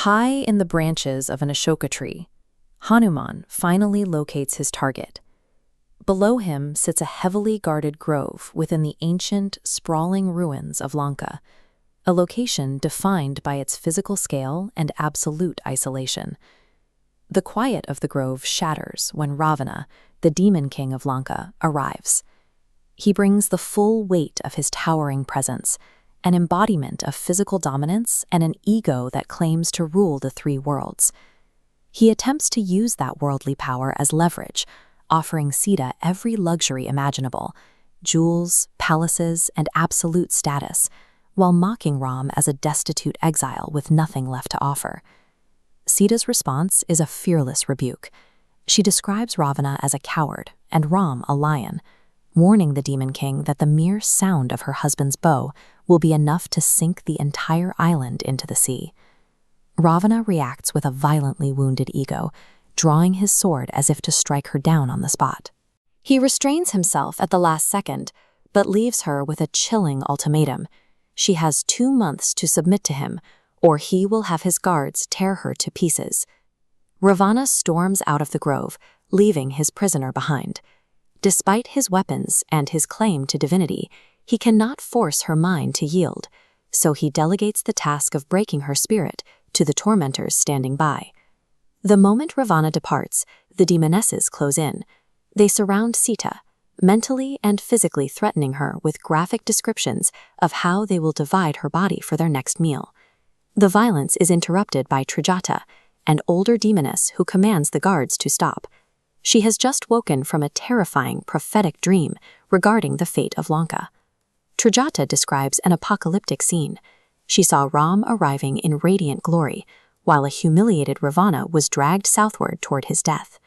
High in the branches of an Ashoka tree, Hanuman finally locates his target. Below him sits a heavily guarded grove within the ancient, sprawling ruins of Lanka, a location defined by its physical scale and absolute isolation. The quiet of the grove shatters when Ravana, the demon king of Lanka, arrives. He brings the full weight of his towering presence, an embodiment of physical dominance and an ego that claims to rule the three worlds. He attempts to use that worldly power as leverage, offering Sita every luxury imaginable, jewels, palaces, and absolute status, while mocking Ram as a destitute exile with nothing left to offer. Sita's response is a fearless rebuke. She describes Ravana as a coward and Ram a lion, warning the demon king that the mere sound of her husband's bow will be enough to sink the entire island into the sea. Ravana reacts with a violently wounded ego, drawing his sword as if to strike her down on the spot. He restrains himself at the last second, but leaves her with a chilling ultimatum. She has 2 months to submit to him, or he will have his guards tear her to pieces. Ravana storms out of the grove, leaving his prisoner behind. Despite his weapons and his claim to divinity, he cannot force her mind to yield, so he delegates the task of breaking her spirit to the tormentors standing by. The moment Ravana departs, the demonesses close in. They surround Sita, mentally and physically threatening her with graphic descriptions of how they will divide her body for their next meal. The violence is interrupted by Trijata, an older demoness who commands the guards to stop. She has just woken from a terrifying prophetic dream regarding the fate of Lanka. Trijata describes an apocalyptic scene. She saw Ram arriving in radiant glory, while a humiliated Ravana was dragged southward toward his death.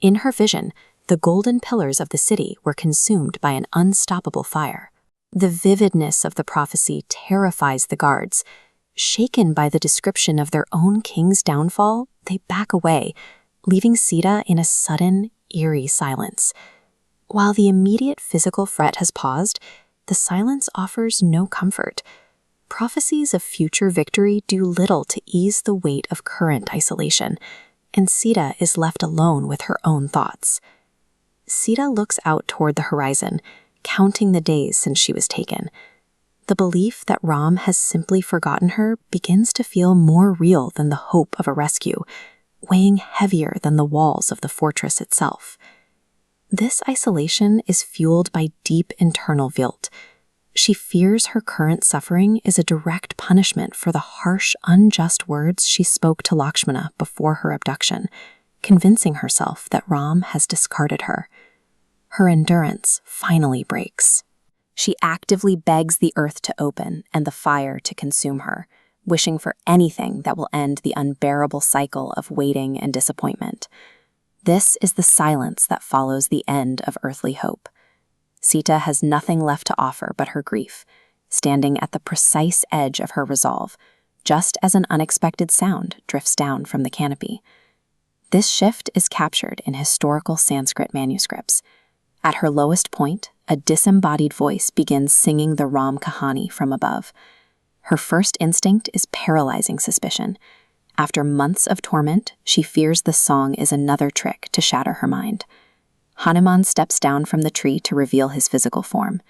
In her vision, the golden pillars of the city were consumed by an unstoppable fire. The vividness of the prophecy terrifies the guards. Shaken by the description of their own king's downfall, they back away, leaving Sita in a sudden, eerie silence. While the immediate physical threat has paused, the silence offers no comfort. Prophecies of future victory do little to ease the weight of current isolation, and Sita is left alone with her own thoughts. Sita looks out toward the horizon, counting the days since she was taken. The belief that Ram has simply forgotten her begins to feel more real than the hope of a rescue, weighing heavier than the walls of the fortress itself. This isolation is fueled by deep internal guilt. She fears her current suffering is a direct punishment for the harsh, unjust words she spoke to Lakshmana before her abduction, convincing herself that Ram has discarded her. Her endurance finally breaks. She actively begs the earth to open and the fire to consume her, wishing for anything that will end the unbearable cycle of waiting and disappointment. This is the silence that follows the end of earthly hope. Sita has nothing left to offer but her grief, standing at the precise edge of her resolve, just as an unexpected sound drifts down from the canopy. This shift is captured in historical Sanskrit manuscripts. At her lowest point, a disembodied voice begins singing the Ram Kahani from above. Her first instinct is paralyzing suspicion. After months of torment, she fears the song is another trick to shatter her mind. Hanuman steps down from the tree to reveal his physical form.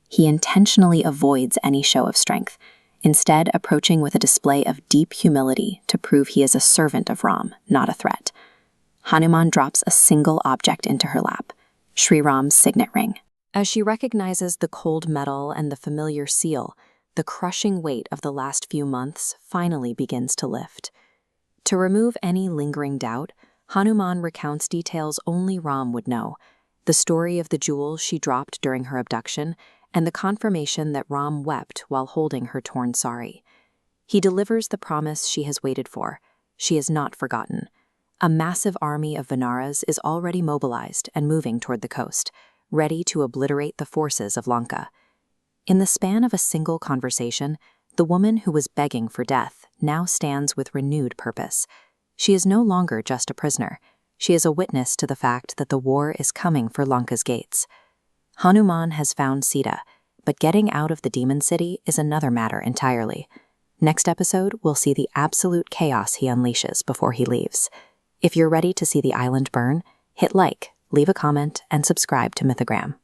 He intentionally avoids any show of strength, instead approaching with a display of deep humility to prove he is a servant of Ram, not a threat. Hanuman drops a single object into her lap, Sri Ram's signet ring. As she recognizes the cold metal and the familiar seal, the crushing weight of the last few months finally begins to lift. To remove any lingering doubt, Hanuman recounts details only Ram would know, the story of the jewel she dropped during her abduction, and the confirmation that Ram wept while holding her torn sari. He delivers the promise she has waited for. She is not forgotten. A massive army of Vanaras is already mobilized and moving toward the coast, ready to obliterate the forces of Lanka. In the span of a single conversation, the woman who was begging for death now stands with renewed purpose. She is no longer just a prisoner. She is a witness to the fact that the war is coming for Lanka's gates. Hanuman has found Sita, but getting out of the demon city is another matter entirely. Next episode, we'll see the absolute chaos he unleashes before he leaves. If you're ready to see the island burn, hit like, leave a comment, and subscribe to Mythogram.